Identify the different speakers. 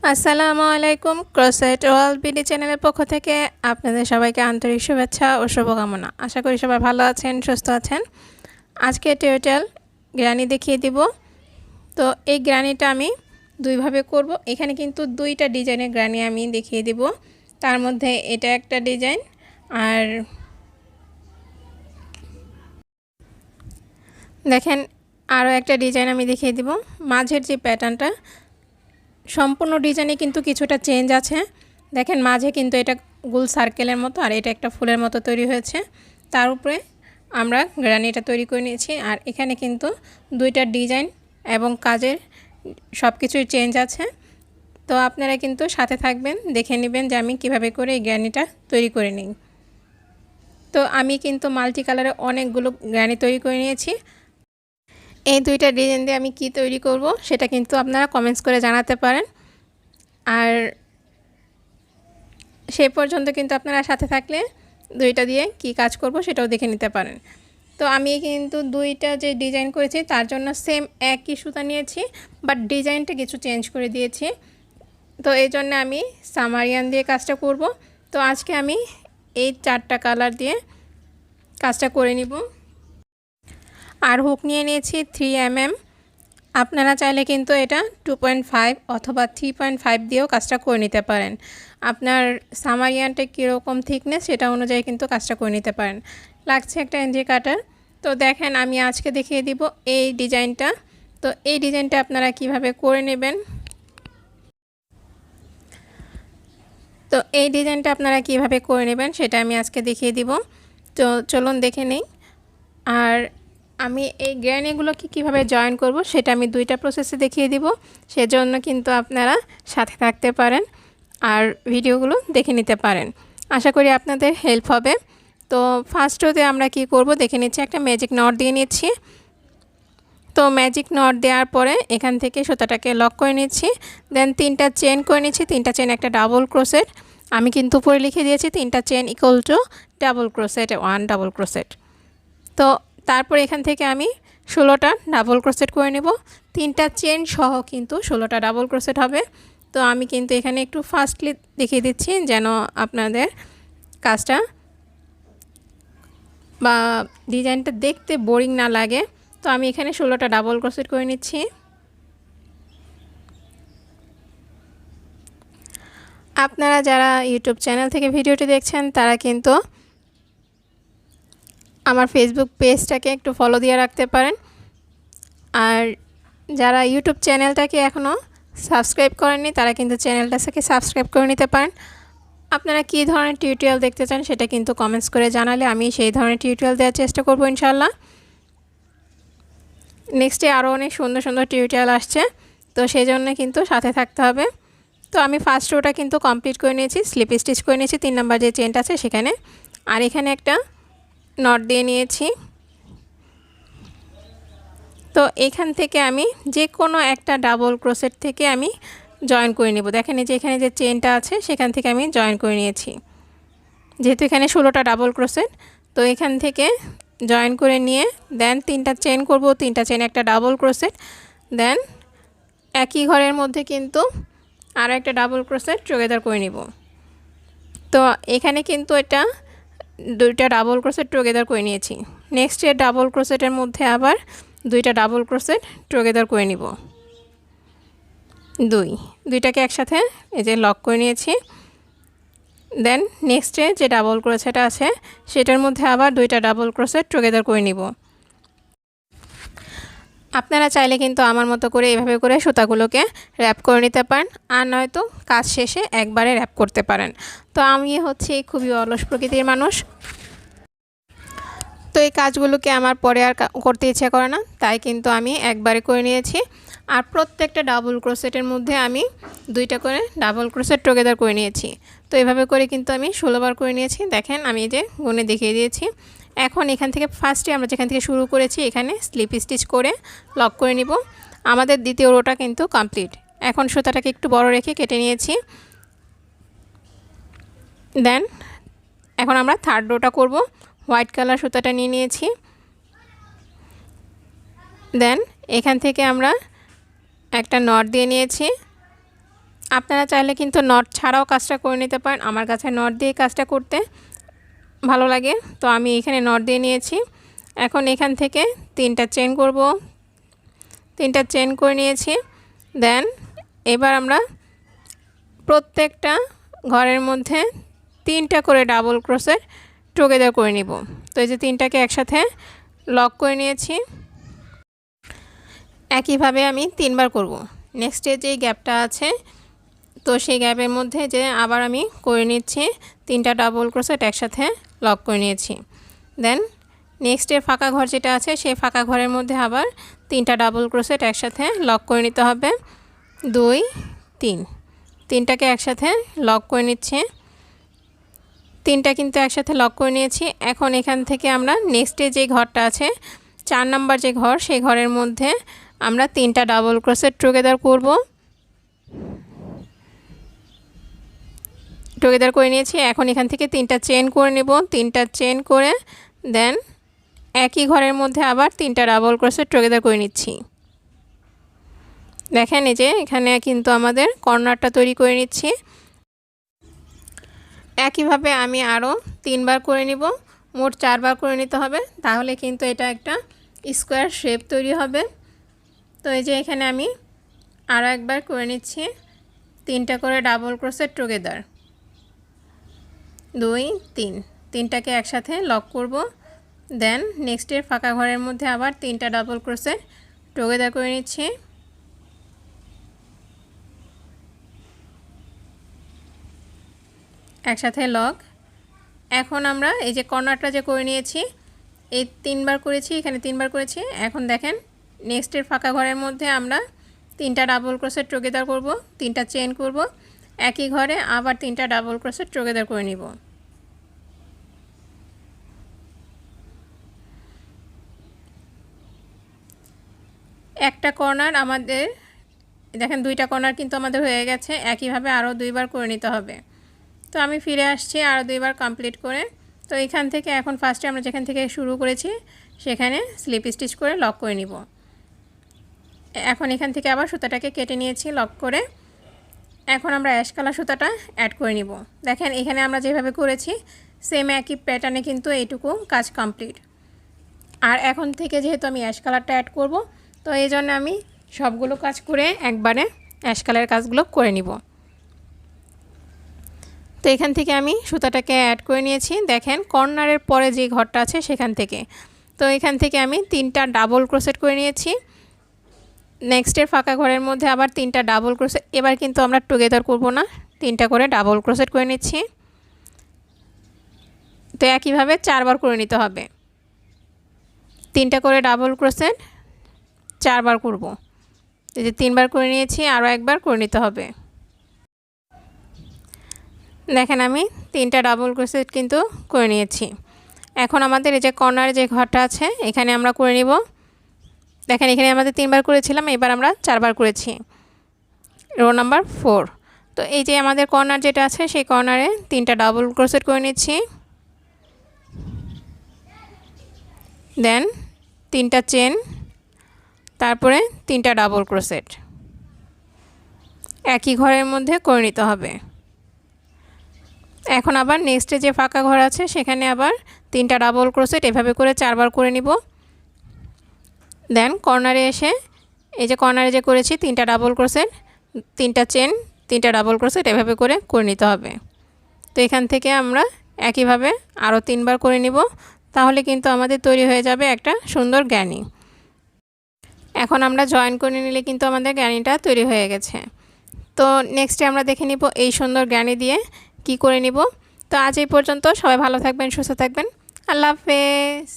Speaker 1: আসসালামু আলাইকুম। Crochet world BD চ্যানেলের পক্ষ থেকে আপনাদের সবাইকে আন্তরিক শুভেচ্ছা ও শুভকামনা। আশা করি সবাই ভালো আছেন, সুস্থ আছেন। আজকে টিউটোরিয়াল গ্রানি দেখিয়ে দিব। তো এই গ্রানিটা আমি দুইভাবে করব। এখানে কিন্তু দুইটা ডিজাইনের গ্রানি আমি দেখিয়ে দিব। তার মধ্যে এটা একটা ডিজাইন আর দেখেন আরও একটা ডিজাইন আমি দেখিয়ে দিব। মাঝের যে প্যাটার্নটা সম্পূর্ণ ডিজাইনে কিন্তু কিছুটা চেঞ্জ আছে। দেখেন মাঝে কিন্তু এটা গোল সার্কেলের মতো আর এটা একটা ফুলের মতো তৈরি হয়েছে। তার উপরে আমরা গ্রানিটা তৈরি করে নিয়েছি। আর এখানে কিন্তু দুইটা ডিজাইন এবং কাজের সব কিছুই চেঞ্জ আছে। তো আপনারা কিন্তু সাথে থাকবেন, দেখে নেবেন যে আমি কিভাবে করে এই গ্রানিটা তৈরি করে নিই। তো আমি কিন্তু মাল্টি কালারে অনেকগুলো গ্রানি তৈরি করে নিয়েছি। এই দুইটা ডিজাইন দিয়ে আমি কি তৈরি করব সেটা কিন্তু আপনারা কমেন্টস করে জানাতে পারেন। আর সেই পর্যন্ত কিন্তু আপনারা সাথে থাকলে দুইটা দিয়ে কি কাজ করব সেটাও দেখে নিতে পারেন। তো আমি কিন্তু দুইটা যে ডিজাইন করেছি তার জন্য সেম একই সুতা নিয়েছি, বাট ডিজাইনটা কিছু চেঞ্জ করে দিয়েছি। তো এই জন্য আমি সামারিয়ান দিয়ে কাজটা করব। তো আজকে আমি এই 4টা কালার দিয়ে কাজটা করে নিব। আর হুক নিয়ে নিয়েছি 3 mm। আপনারা চাইলে কিন্তু এটা 2.5 অথবা 3.5 দিয়েও কাজটা করে নিতে পারেন। আপনার সামারিয়ানটা কীরকম থিকনেস সেটা অনুযায়ী কিন্তু কাজটা করে নিতে পারেন। লাগছে একটা এনজি কাটার। তো দেখেন আমি আজকে দেখিয়ে দিব এই ডিজাইনটা। তো এই ডিজাইনটা আপনারা কিভাবে করে নেবেন, তো এই ডিজাইনটা আপনারা কিভাবে করে নেবেন সেটা আমি আজকে দেখিয়ে দিব। তো চলুন দেখে নেই। আর আমি এই গ্রানিগুলোকে কিভাবে জয়েন করব সেটা আমি দুইটা প্রসেসে দেখিয়ে দিব। সেজন্য কিন্তু আপনারা সাথে থাকতে পারেন আর ভিডিওগুলো দেখে নিতে পারেন। আশা করি আপনাদের হেল্প হবে। তো ফার্স্টতে আমরা কি করব দেখে নিচ্ছি। একটা ম্যাজিক নট দিয়ে নিচ্ছি। তো ম্যাজিক নট দেওয়ার পরে এখান থেকে সুতাটাকে লক করে নিচ্ছি। দেন 3টা চেন করে নিচ্ছি। 3টা চেন একটা ডাবল ক্রোশেট। আমি কিন্তু উপরে লিখে দিয়েছি 3টা chain equal to double crochet 1 double crochet. তো তারপর এখান থেকে আমি 16টা ডাবল ক্রোশেট করে নেব। 3টা চেন সহ কিন্তু 16টা ডাবল ক্রোশেট হবে। তো আমি কিন্তু এখানে একটু ফাস্টলি দেখিয়ে দিচ্ছি যেন আপনাদের কাজটা বা ডিজাইনটা দেখতে বোরিং না লাগে। তো আমি এখানে 16টা ডাবল ক্রোশেট করে নিচ্ছি। আপনারা যারা ইউটিউব চ্যানেল থেকে ভিডিওটি দেখছেন তারা কিন্তু আমার ফেসবুক পেজটাকে একটু ফলো দিয়ে রাখতে পারেন। আর যারা ইউটিউব চ্যানেলটাকে এখনও সাবস্ক্রাইব করেননি তারা কিন্তু চ্যানেলটাকে সাবস্ক্রাইব করে নিতে পারেন। আপনারা কী ধরনের টিউটোরিয়াল দেখতে চান সেটা কিন্তু কমেন্টস করে জানালে আমি সেই ধরনের টিউটোরিয়াল দেওয়ার চেষ্টা করব ইনশাল্লাহ। নেক্সটে আরও অনেক সুন্দর সুন্দর টিউটোরিয়াল আসছে, তো সেই জন্য কিন্তু সাথে থাকতে হবে। তো আমি ফার্স্ট রোটা কিন্তু কমপ্লিট করে নিয়েছি, স্লিপ স্টিচ করে নিয়েছি 3 নাম্বার যে চেনটা আছে সেখানে। আর এখানে একটা নট দিয়ে নিয়েছি। তো এখান থেকে আমি যে কোনো একটা ডাবল ক্রোশেট থেকে আমি জয়েন করে নেব। দেখেন এই যে এখানে যে চেনটা আছে সেখান থেকে আমি জয়েন করে নিয়েছি। যেহেতু এখানে 16টা ডাবল ক্রোশেট, তো এখান থেকে জয়েন করে নিয়ে দেন 3টা চেন করব। 3টা চেন একটা ডাবল ক্রোশেট, দেন একই ঘরের মধ্যে কিন্তু আরও একটা ডাবল ক্রোশেট টুগেদার করে নিব। তো এখানে কিন্তু এটা 2টা ডাবল ক্রোশেট টুগেদার করে নিয়েছি। নেক্সট এর ডাবল ক্রোশেটের মধ্যে আবার 2টা ডাবল ক্রোশেট টুগেদার করে নিব। দুইটাকে একসাথে এই যে লক করে নিয়েছি। দেন নেক্সটে যে ডাবল ক্রোশেট আছে সেটার মধ্যে আবার 2টা ডাবল ক্রোশেট টুগেদার করে নিব। আপনারা চাইলে কিন্তু আমার মতো করে এভাবে করে সুতাগুলোকে র্যাপ করে নিতে পারেন, আর নয়তো কাজ শেষে একবারে র্যাপ করতে পারেন। তো আমি হচ্ছে খুবই অলস প্রকৃতির মানুষ, তো এই কাজগুলোকে আমার পরে আর করতে ইচ্ছে করে না, তাই কিন্তু আমি একবারে করে নিয়েছি। আর প্রত্যেকটা ডাবল ক্রোশেটের মধ্যে আমি 2টা করে ডাবল ক্রোশেট টুগেদার করে নিয়েছি। তো এভাবে করে কিন্তু আমি 16 বার করে নিয়েছি। দেখেন আমি যে গুণে দেখিয়ে দিয়েছি। এখন এখান থেকে ফার্স্টে আমরা যেখান থেকে শুরু করেছি এখানে স্লিপ স্টিচ করে লক করে নিব। আমাদের দ্বিতীয় রোটা কিন্তু কমপ্লিট। এখন সুতাটাকে একটু বড় রেখে কেটে নিয়েছি। দেন এখন আমরা থার্ড রোটা করব। হোয়াইট কালার সুতাটা নিয়ে নিয়েছি। দেন এখান থেকে আমরা একটা নট দিয়ে নিয়েছি। আপনারা চাইলে কিন্তু নট ছাড়াও কাজটা করে নিতে পারেন। আমার কাছে নট দিয়ে কাজটা করতে ভালো লাগে, তো আমি এখানে নট দিয়ে নিয়েছি। এখন এখান থেকে 3টা চেন করব। 3টা চেন করে নিয়েছি। দেন এবার আমরা প্রত্যেকটা ঘরের মধ্যে 3টা করে ডাবল ক্রোশেট টুগেদার করে নিব। তো এই যে 3টাকে একসাথে লক করে নিয়েছি। একইভাবে আমি 3বার করব। নেক্সটে যে গ্যাপটা আছে, তো সেই গ্যাপের মধ্যে যে আবার আমি করে নিচ্ছি 3টা ডাবল ক্রোশেট একসাথে লক করে নিয়েছি। দেন নেক্সটের ফাঁকা ঘর যেটা আছে, সেই ফাঁকা ঘরের মধ্যে আবার 3টা ডাবল ক্রোশেট একসাথে লক করে নিতে হবে। 2 3, 3টাকে একসাথে লক করে নিচ্ছি। 3টা কিন্তু একসাথে লক করে নিয়েছি। এখন এখান থেকে আমরা নেক্সটে যে ঘরটা আছে, 4 নাম্বার যে ঘর, সেই ঘরের মধ্যে আমরা 3টা ডাবল ক্রোশেট টুগেদার করব। টুগেদার করে নিয়েছি। এখন এখান থেকে 3টা চেন করে নেব। 3টা চেন করে দেন একই ঘরের মধ্যে আবার 3টা ডাবল ক্রোশেট টুগেদার করে নিচ্ছি। দেখেন এই যে এখানে কিন্তু আমাদের কর্নারটা তৈরি করে নিচ্ছি। একইভাবে আমি আরও 3বার করে নিব। মোট 4বার করে নিতে হবে, তাহলে কিন্তু এটা একটা স্কোয়ার শেপ তৈরি হবে। তো এই যে এখানে আমি আরও একবার করে নিচ্ছি 3টা করে ডাবল ক্রোশেট টুগেদার। 2 3, 3টাকে একসাথে লক করব। দেন নেক্সটের ফাঁকা ঘরের মধ্যে আবার 3টা ডাবল ক্রোশেট টুগেদার করে নিচ্ছি। একসাথে লক। এখন আমরা এই যে কর্নারটা যে করে নিয়েছি, এই 3বার করেছি, এখানে 3বার করেছি। এখন দেখেন নেক্সটের ফাঁকা ঘরের মধ্যে আমরা 3টা ডাবল ক্রোশেট টুগেদার করব, 3টা চেন করব, একই ঘরে আবার 3টা ডাবল ক্রোশেট টুগেদার করে নিব। একটা কর্নার আমাদের দেখেন, 2টা কর্নার কিন্তু আমাদের হয়ে গেছে। একইভাবে আরও 2বার করে নিতে হবে। তো আমি ফিরে আসছি আরও 2বার কমপ্লিট করে। তো এখান থেকে এখন ফার্স্টে আমরা যেখান থেকে শুরু করেছি সেখানে স্লিপ স্টিচ করে লক করে নিব। এখন এখান থেকে আবার সুতাটাকে কেটে নিয়েছি লক করে। এখন আমরা অ্যাশ কালার সুতাটা অ্যাড করে নিব। দেখেন এখানে আমরা যেভাবে করেছি সেম একই প্যাটার্নে কিন্তু এইটুকু কাজ কমপ্লিট। আর এখন থেকে যেহেতু আমি অ্যাশ কালারটা অ্যাড করব, তো এই জন্য আমি সবগুলো কাজ করে একবারে অ্যাশ কালারের কাজগুলো করে নিব। তো এখান থেকে আমি সুতাটাকে অ্যাড করে নিয়েছি। দেখেন কর্নারের পরে যে ঘরটা আছে সেখান থেকে, তো এখান থেকে আমি 3টা ডাবল ক্রোশেট করে নিয়েছি। নেক্সটের ফাঁকা ঘরের মধ্যে আবার 3টা ডাবল ক্রোশেট। এবার কিন্তু আমরা টুগেদার করব না, 3টা করে ডাবল ক্রোশেট করে নিচ্ছি। তো একইভাবে 4বার করে নিতে হবে। 3টা করে ডাবল ক্রোশেট 4বার করব। এই যে 3বার করে নিয়েছি, আরও একবার করে নিতে হবে। দেখেন আমি 3টা ডাবল ক্রোশেট কিন্তু করে নিয়েছি। এখন আমাদের এই যে কর্নারে যে ঘরটা আছে এখানে আমরা করে নিব। দেখেন এখানে আমাদের 3বার করেছিলাম, এবার আমরা 4বার করেছি, রো নাম্বার 4। তো এই যে আমাদের কর্নার যেটা আছে সেই কর্নারে 3টা ডাবল ক্রোশেট করে নিচ্ছি। দেন 3টা চেন, তারপরে 3টা ডাবল ক্রোশেট একই ঘরের মধ্যে করে নিতে হবে। এখন আবার নেক্সটে যে ফাঁকা ঘর আছে সেখানে আবার 3টা ডাবল ক্রোশেট এভাবে করে 4বার করে নিব। দেন কর্নারে এসে এই যে কর্নারে যে করেছি 3টা ডাবল ক্রোশেট, 3টা চেন, 3টা ডাবল ক্রোশেট এভাবে করে নিতে হবে। তো এখান থেকে আমরা একইভাবে আরও 3বার করে নিব, তাহলে কিন্তু আমাদের তৈরি হয়ে যাবে একটা সুন্দর গ্যানি। এখন আমরা জয়েন করে নিলে কিন্তু আমাদের গ্যানিটা তৈরি হয়ে গেছে। তো নেক্সটে আমরা দেখে নিব এই সুন্দর গ্যানি দিয়ে কি করে নিব। তো আজ এই পর্যন্ত, সবাই ভালো থাকবেন, সুস্থ থাকবেন, আল্লাহ হাফেজ।